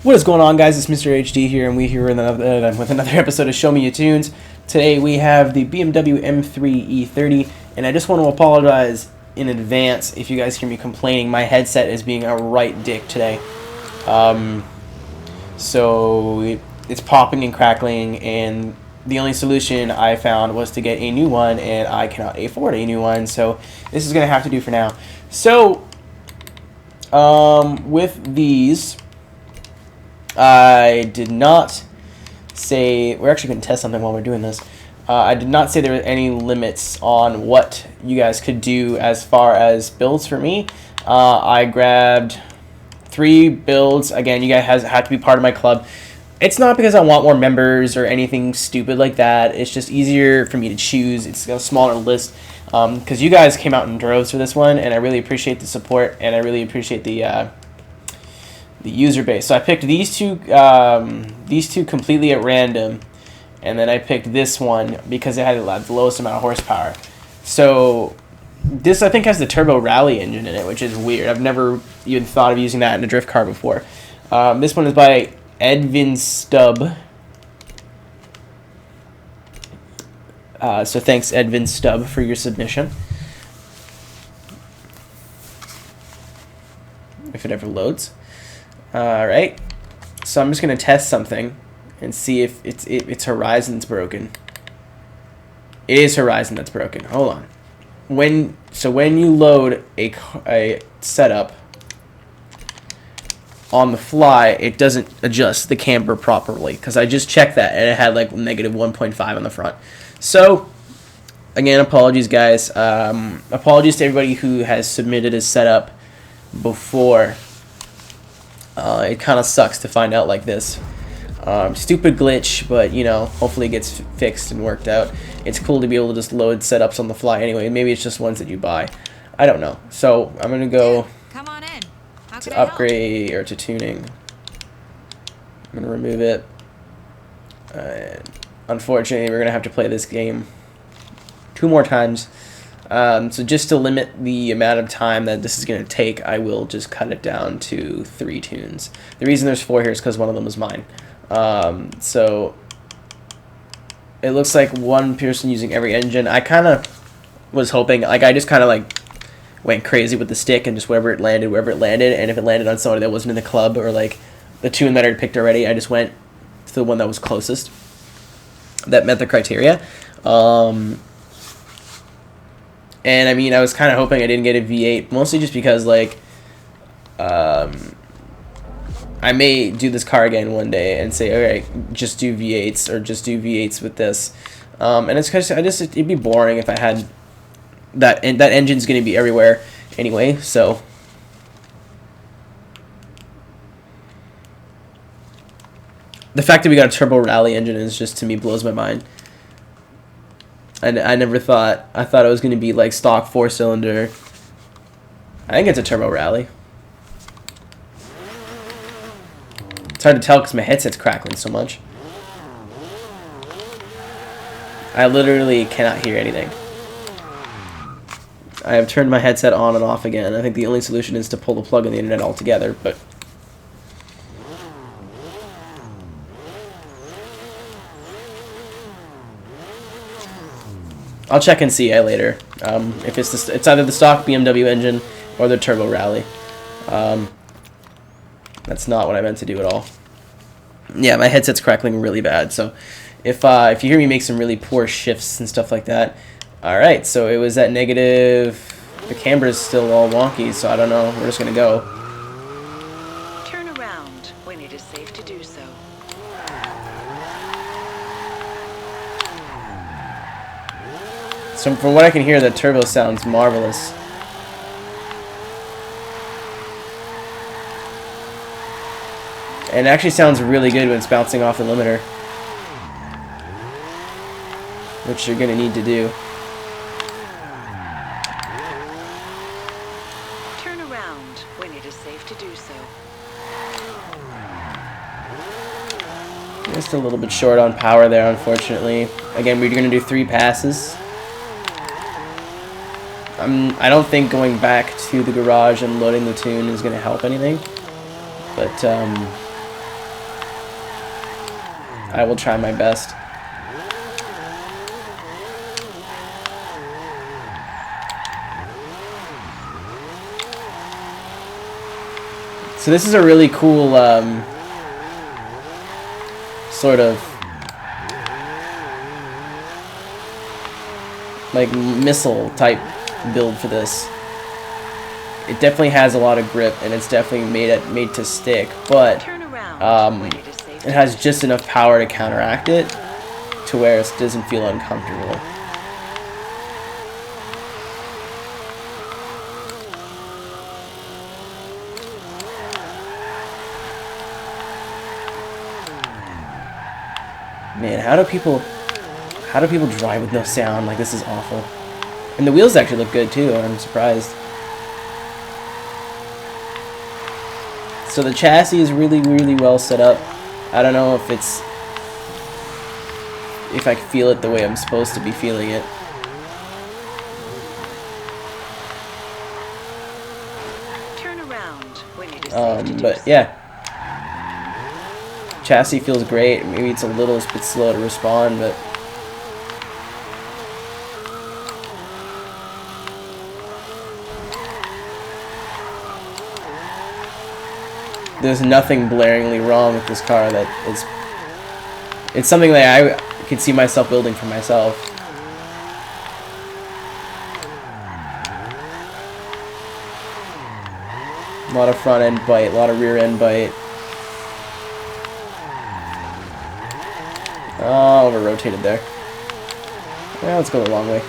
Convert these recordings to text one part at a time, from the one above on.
What is going on, guys? It's MrAeroHD here, and we here with another episode of Show Me Your Tunes. Today we have the BMW M3 E30, and I just want to apologize in advance if you guys hear me complaining. My headset is being a right dick today. So it's popping and crackling, and the only solution I found was to get a new one, and I cannot afford a new one, so this is going to have to do for now. So, with these, I did not say, we're actually going to test something while we're doing this. I did not say there were any limits on what you guys could do as far as builds for me. I grabbed 3 builds. Again, you guys have to be part of my club. It's not because I want more members or anything stupid like that. It's just easier for me to choose. It's a smaller list because you guys came out in droves for this one, and I really appreciate the support, and I really appreciate the user base. So I picked these two completely at random, and then I picked this one because it had the lowest amount of horsepower. So this, I think, has the turbo rally engine in it, which is weird. I've never even thought of using that in a drift car before. This one is by Edvin Stubb. So thanks, Edvin Stubb, for your submission. If it ever loads. Alright, so I'm just going to test something and see if it's Horizon that's broken. It is Horizon that's broken. Hold on. When you load a setup on the fly, it doesn't adjust the camber properly, because I just checked that and it had like negative 1.5 on the front. So again, apologies, guys. Apologies to everybody who has submitted a setup before. It kind of sucks to find out like this. Stupid glitch, but you know, hopefully it gets fixed and worked out. It's cool to be able to just load setups on the fly anyway. Maybe it's just ones that you buy. I don't know. So I'm gonna go Come on in. How to can I help? upgrade or to tuning. I'm gonna remove it. Unfortunately, we're gonna have to play this game 2 more times. So just to limit the amount of time that this is going to take, I will just cut it down to 3 tunes. The reason there's 4 here is because one of them is mine. So it looks like one person using every engine. I kind of was hoping, like, I just kind of like went crazy with the stick and just wherever it landed, and if it landed on somebody that wasn't in the club or like the tune that I had picked already, I just went to the one that was closest, that met the criteria. And I mean, I was kind of hoping I didn't get a V8, mostly just because, like, I may do this car again one day and say, alright, just do V8s, or just do V8s with this. And it's because it'd be boring if I had that, and that engine's going to be everywhere anyway, so. The fact that we got a turbo rally engine is just, to me, blows my mind. I never thought. I thought it was going to be like stock 4-cylinder. I think it's a turbo rally. It's hard to tell because my headset's crackling so much. I literally cannot hear anything. I have turned my headset on and off again. I think the only solution is to pull the plug on the internet altogether, but I'll check and see later. If it's either the stock BMW engine or the turbo rally. That's not what I meant to do at all. Yeah, my headset's crackling really bad. So if you hear me make some really poor shifts and stuff like that, all right. So it was at negative. The camber is still all wonky, so I don't know. We're just gonna go. Turn around when it is safe to do so. So from what I can hear, the turbo sounds marvelous. And it actually sounds really good when it's bouncing off the limiter, which you're going to need to do. Turn around when it is safe to do so. Just a little bit short on power there, unfortunately. Again, we're going to do 3 passes. I don't think going back to the garage and loading the tune is going to help anything. But I will try my best. So this is a really cool sort of like missile type build for this. It definitely has a lot of grip, and it's definitely made to stick, but it has just enough power to counteract it to where it doesn't feel uncomfortable. Man, how do people drive with no sound? Like, this is awful. And the wheels actually look good too. I'm surprised. So the chassis is really, really well set up. I don't know if I feel it the way I'm supposed to be feeling it. Turn around when it is safe to do But so. yeah. Chassis feels great. Maybe it's a little bit slow to respond, but there's nothing blaringly wrong with this car that is. It's something that I could see myself building for myself. A lot of front end bite, a lot of rear end bite. Oh, over rotated there. Yeah, let's go the long way.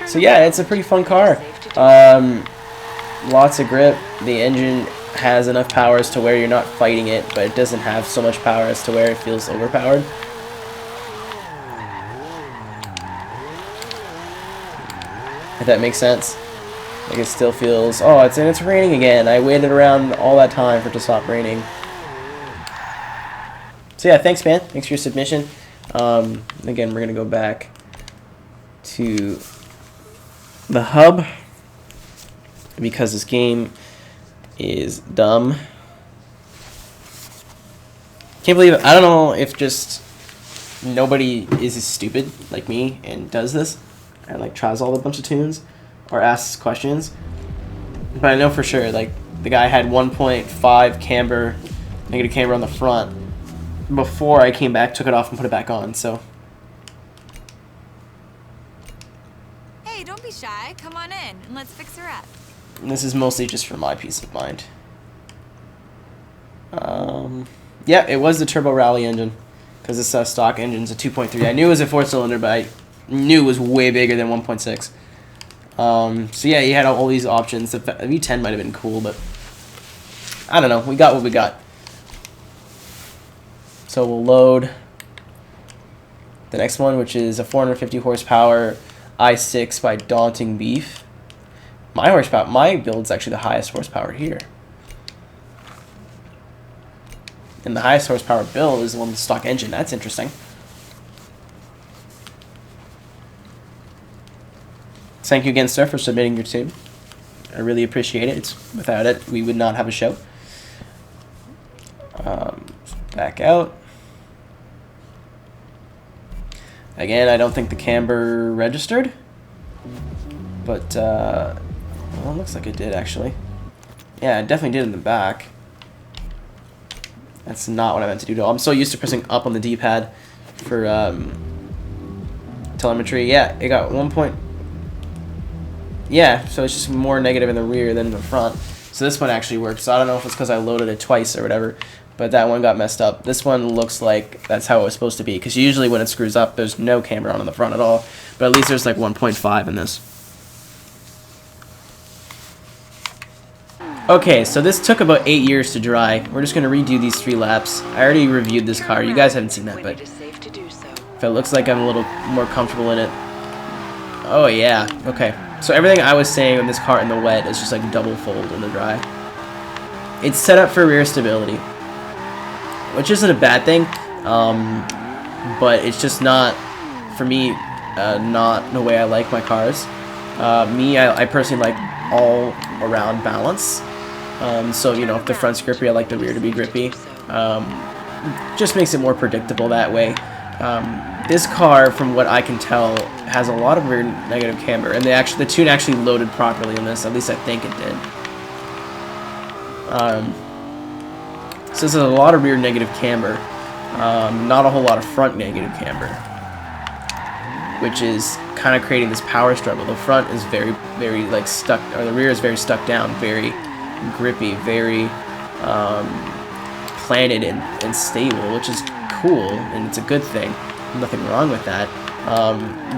So yeah, it's a pretty fun car. Lots of grip. The engine has enough power as to where you're not fighting it, but it doesn't have so much power as to where it feels overpowered. If that makes sense. Like, it still feels, oh, it's raining again. I waited around all that time for it to stop raining. So yeah, thanks, man. Thanks for your submission. Again, we're gonna go back to the hub because this game is dumb. Can't believe it. I don't know if just nobody is as stupid like me and does this and like tries all the bunch of tunes or asks questions. But I know for sure, like, the guy had 1.5 camber, negative camber on the front before I came back, took it off and put it back on, so. Hey, don't be shy. Come on in and let's fix her up. And this is mostly just for my peace of mind. Yeah, it was the Turbo Rally engine, because this stock engine's a 2.3. I knew it was a 4-cylinder, but I knew it was way bigger than 1.6. So yeah, you had all these options. The V10 might have been cool, but I don't know. We got what we got. So we'll load the next one, which is a 450 horsepower i6 by Daunting Beef. My build's actually the highest horsepower here. And the highest horsepower build is the one with the stock engine. That's interesting. Thank you again, sir, for submitting your tune. I really appreciate it. Without it, we would not have a show. Back out. Again, I don't think the camber registered. But, well, it looks like it did, actually. Yeah, it definitely did in the back. That's not what I meant to do, though. I'm so used to pressing up on the D-pad for telemetry. Yeah, it got 1 point. Yeah, so it's just more negative in the rear than in the front. So this one actually works. So I don't know if it's because I loaded it twice or whatever, but that one got messed up. This one looks like that's how it was supposed to be, because usually when it screws up, there's no camber on in the front at all. But at least there's like 1.5 in this. Okay, so this took about 8 years to dry. We're just going to redo these 3 laps. I already reviewed this car. You guys haven't seen that, but if it looks like I'm a little more comfortable in it. Oh, yeah. Okay. So everything I was saying on this car in the wet is just like double fold in the dry. It's set up for rear stability, which isn't a bad thing, but it's just not, for me, not the way I like my cars. I personally like all-around balance. So, you know, if the front's grippy, I like the rear to be grippy. just makes it more predictable that way. This car, from what I can tell, has a lot of rear negative camber, and the tune actually loaded properly in this. At least I think it did. So there's a lot of rear negative camber, not a whole lot of front negative camber, which is kind of creating this power struggle. The front is very, very like stuck, or the rear is very stuck down, very grippy, very planted and stable, which is cool, and it's a good thing. Nothing wrong with that.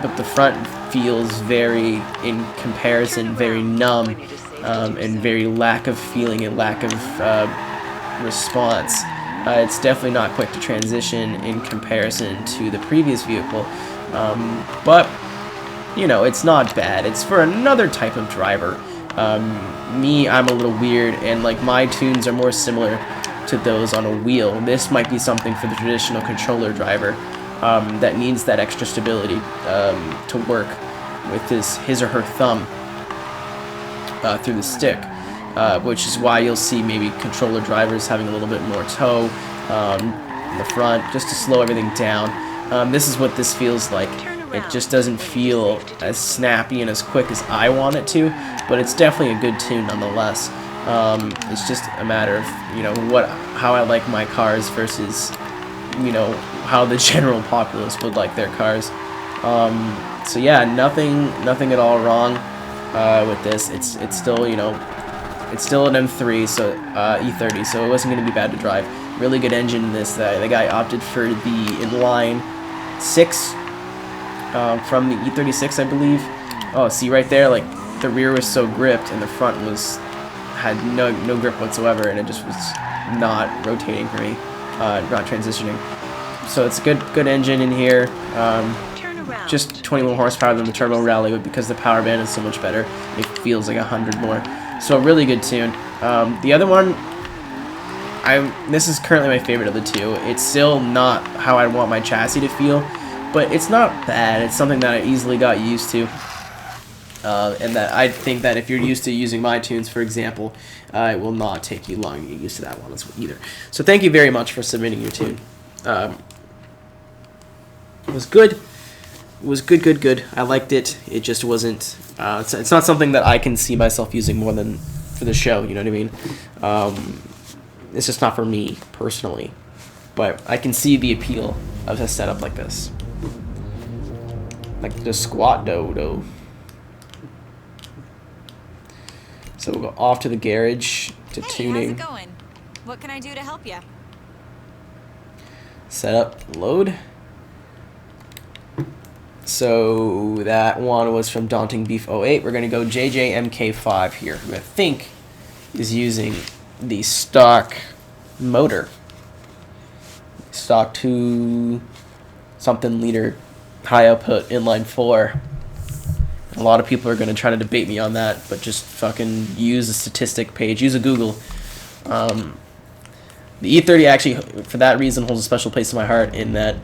But the front feels very, in comparison, very numb, and very lack of feeling and lack of response. It's definitely not quick to transition in comparison to the previous vehicle, but you know, it's not bad. It's for another type of driver. I'm a little weird, and like my tunes are more similar to those on a wheel. This might be something for the traditional controller driver that needs that extra stability to work with his or her thumb through the stick, which is why you'll see maybe controller drivers having a little bit more toe in the front, just to slow everything down. This is what this feels like. It just doesn't feel as snappy and as quick as I want it to, but it's definitely a good tune nonetheless. It's just a matter of, you know, how I like my cars versus, you know, how the general populace would like their cars. So yeah, nothing at all wrong with this. It's still, you know, it's still an M3, so E30, so it wasn't going to be bad to drive. Really good engine in this. The guy opted for the inline 6 from the E36, I believe. Oh, see right there, like the rear was so gripped and the front had no grip whatsoever, and it just was not rotating for me, not transitioning. So it's a good engine in here. Just 21 horsepower than the Turbo Rally, but because the power band is so much better, it feels like 100 more. So a really good tune. The other one, this is currently my favorite of the two. It's still not how I want my chassis to feel, but it's not bad. It's something that I easily got used to, and that I think that if you're used to using my tunes, for example, it will not take you long to get used to that one either. So thank you very much for submitting your tune. It was good. It was good. I liked it. It just wasn't. It's not something that I can see myself using more than for the show. You know what I mean? It's just not for me personally, but I can see the appeal of a setup like this, like the squat dodo. So we'll go off to the garage to tuning. How's it going? What can I do to help you? Setup, load. So that one was from Daunting Beef 08. We're going to go JJMK5 here, who I think is using the stock motor. Stock 2 something liter high output inline 4. A lot of people are going to try to debate me on that, but just fucking use a statistic page. Use a Google. The E30 actually, for that reason, holds a special place in my heart, in that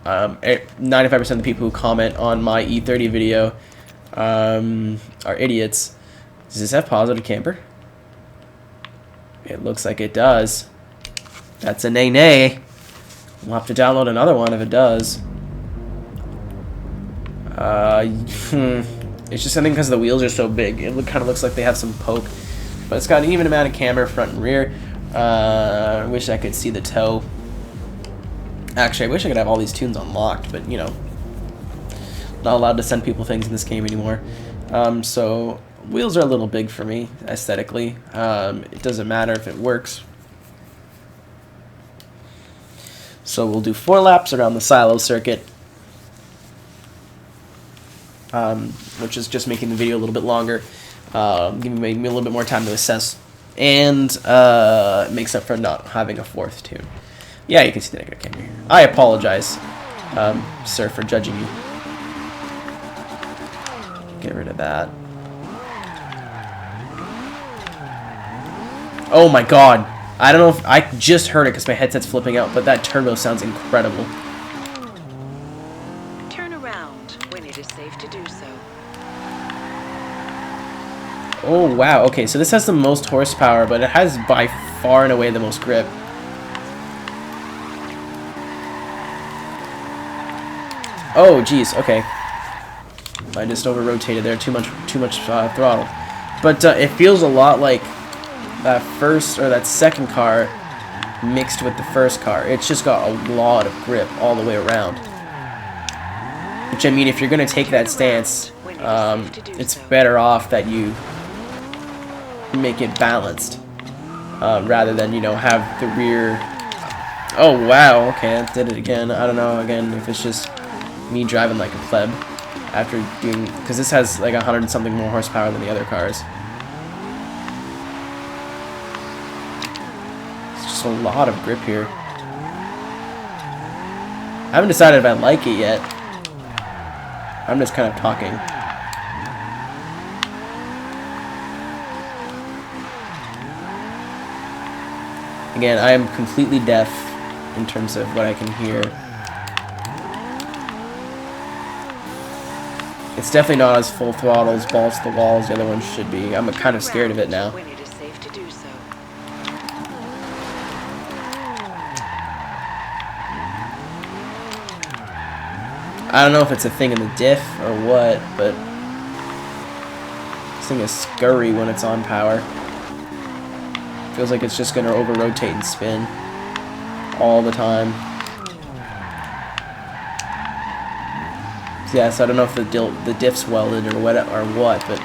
95% of the people who comment on my E30 video are idiots. Does this have positive camber? It looks like it does. That's a nay. We'll have to download another one if it does. It's just something because the wheels are so big. It kind of looks like they have some poke. But it's got an even amount of camber front and rear. I wish I could see the toe. Actually, I wish I could have all these tunes unlocked, but, you know, not allowed to send people things in this game anymore. So, wheels are a little big for me, aesthetically. It doesn't matter if it works. So we'll do 4 laps around the silo circuit, which is just making the video a little bit longer, giving me a little bit more time to assess, and it makes up for not having a 4th tune. Yeah, you can see the negative camber here. I apologize, sir, for judging you. Get rid of that. Oh my god. I don't know if I just heard it because my headset's flipping out, but that turbo sounds incredible. Turn around when it is safe to do so. Oh wow, okay, so this has the most horsepower, but it has by far and away the most grip. Oh, geez. Okay. I just over-rotated there. Too much throttle. But it feels a lot like that first or that second car mixed with the first car. It's just got a lot of grip all the way around. Which, I mean, if you're going to take that stance, it's better off that you make it balanced rather than, you know, have the rear... Oh, wow. Okay, I did it again. I don't know, again, if it's just me driving like a pleb after doing... Because this has like 100 and something more horsepower than the other cars. It's just a lot of grip here. I haven't decided if I like it yet. I'm just kind of talking. Again, I am completely deaf in terms of what I can hear. It's definitely not as full throttle, as balls to the wall as the other one should be. I'm kind of scared of it now. When it is safe to do so. I don't know if it's a thing in the diff or what, but this thing is scurry when it's on power. Feels like it's just going to over-rotate and spin all the time. So yeah, so I don't know if the diff's welded or what, but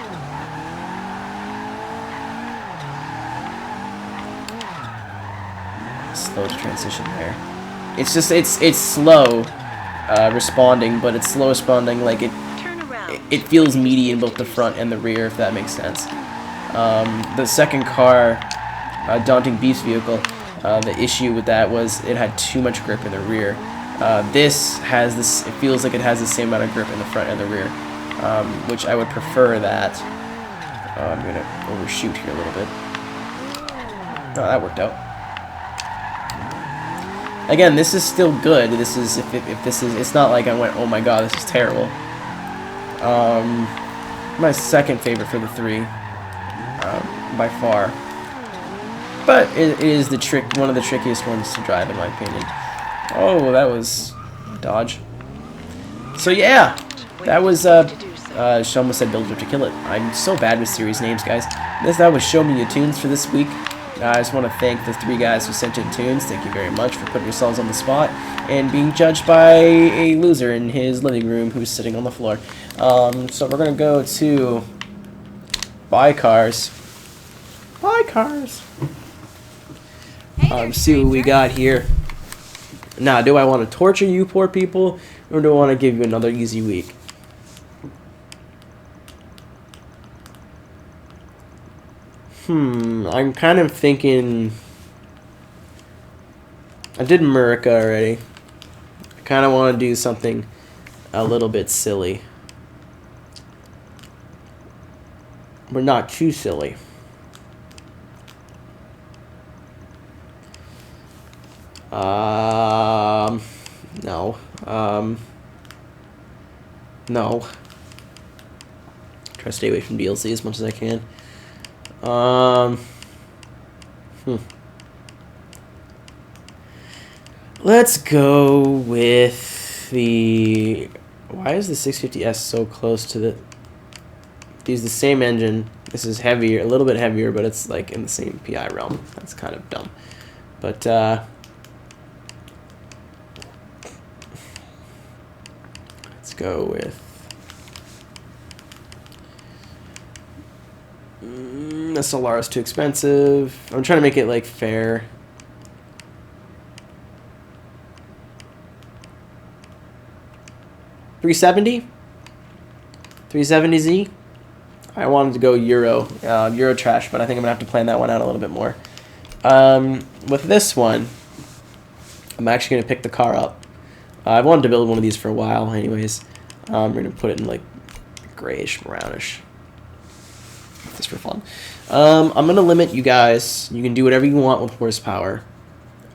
slow to transition there. It's just it's slow responding, but it's slow responding like it feels meaty in both the front and the rear, if that makes sense. The second car, Daunting Beast vehicle, the issue with that was it had too much grip in the rear. This has this, it feels like it has the same amount of grip in the front and the rear, which I would prefer that. I'm going to overshoot here a little bit. Oh, that worked out. Again, this is still good. This is, if this is, it's not like I went, oh my god, this is terrible. My second favorite for the three, by far. But it is one of the trickiest ones to drive, in my opinion. Oh, that was dodge. So yeah, that was she almost said Builder to Kill It. I'm so bad with series names, guys. That was Show Me Your Tunes for this week. I just want to thank the three guys who sent in tunes. Thank you very much for putting yourselves on the spot and being judged by a loser in his living room who's sitting on the floor. So we're gonna go to buy cars. Buy cars. See what we got here. Now, do I want to torture you poor people, or do I want to give you another easy week? I'm kind of thinking... I did America already. I kind of want to do something a little bit silly. But not too silly. No. No. Try to stay away from DLC as much as I can. Let's go with the... Why is the 650S so close to the... Use the same engine. This is heavier, a little bit heavier, but it's like in the same PI realm. That's kind of dumb. But, let's go with... the Solar is too expensive. I'm trying to make it, like, fair. $370? $370Z? I wanted to go Euro trash, but I think I'm going to have to plan that one out a little bit more. With this one, I'm actually going to pick the car up. I've wanted to build one of these for a while anyways. I'm going to put it in like grayish, brownish. Just for fun. I'm going to limit you guys. You can do whatever you want with horsepower.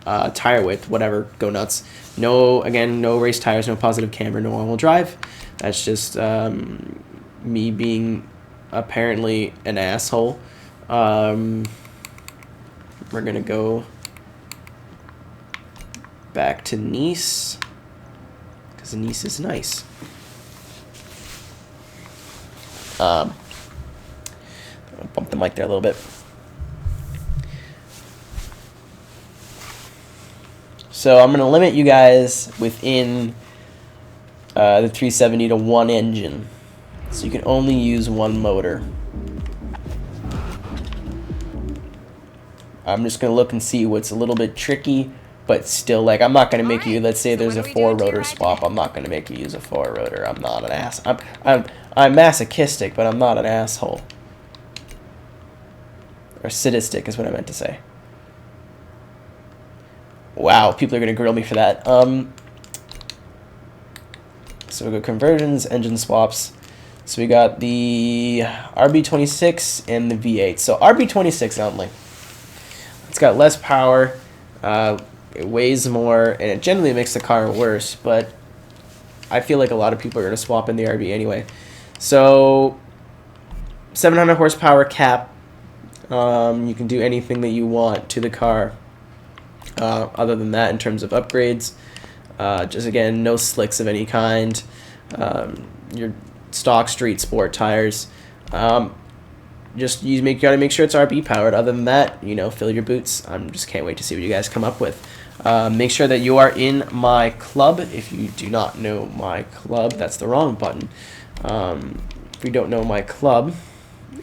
Tire width, whatever, go nuts. No, again, no race tires, no positive camber, no all-wheel drive. That's just me being apparently an asshole. We're going to go back to Nice. because a niece is nice. Bump the mic there a little bit. So I'm going to limit you guys within the 370 to one engine. So you can only use one motor. I'm just going to look and see what's a little bit tricky, but still, like, I'm not going to make you, let's say there's a 4-rotor swap, I'm not going to make you use a 4-rotor. I'm not an ass. I'm masochistic, but I'm not an asshole. Or sadistic is what I meant to say. Wow, people are going to grill me for that. So we go conversions, engine swaps. So we got the RB26 and the V8. So RB26 only. It's got less power, it weighs more, and it generally makes the car worse, but I feel like a lot of people are going to swap in the RB anyway. So 700 horsepower cap. You can do anything that you want to the car. Other than that, in terms of upgrades, just again, no slicks of any kind. Your stock street sport tires. Just gotta make sure it's RB powered. Other than that, you know, fill your boots. Just can't wait to see what you guys come up with. Make sure that you are in my club. If you do not know my club, that's the wrong button. If you don't know my club,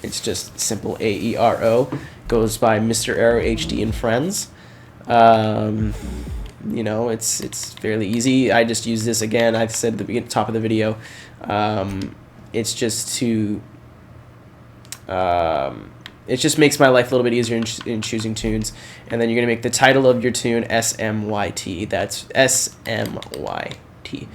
it's just simple AERO. Goes by MrAeroHD and Friends. You know, it's fairly easy. I just use this again. I've said at the top of the video. It's just to it just makes my life a little bit easier in choosing tunes. And then you're going to make the title of your tune SMYT. That's SMYT.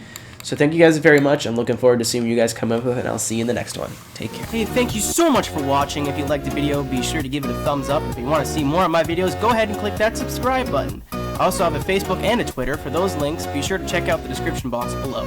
So thank you guys very much. I'm looking forward to seeing what you guys come up with, and I'll see you in the next one. Take care. Hey, thank you so much for watching. If you liked the video, be sure to give it a thumbs up. If you want to see more of my videos, go ahead and click that subscribe button. I also have a Facebook and a Twitter. For those links, be sure to check out the description box below.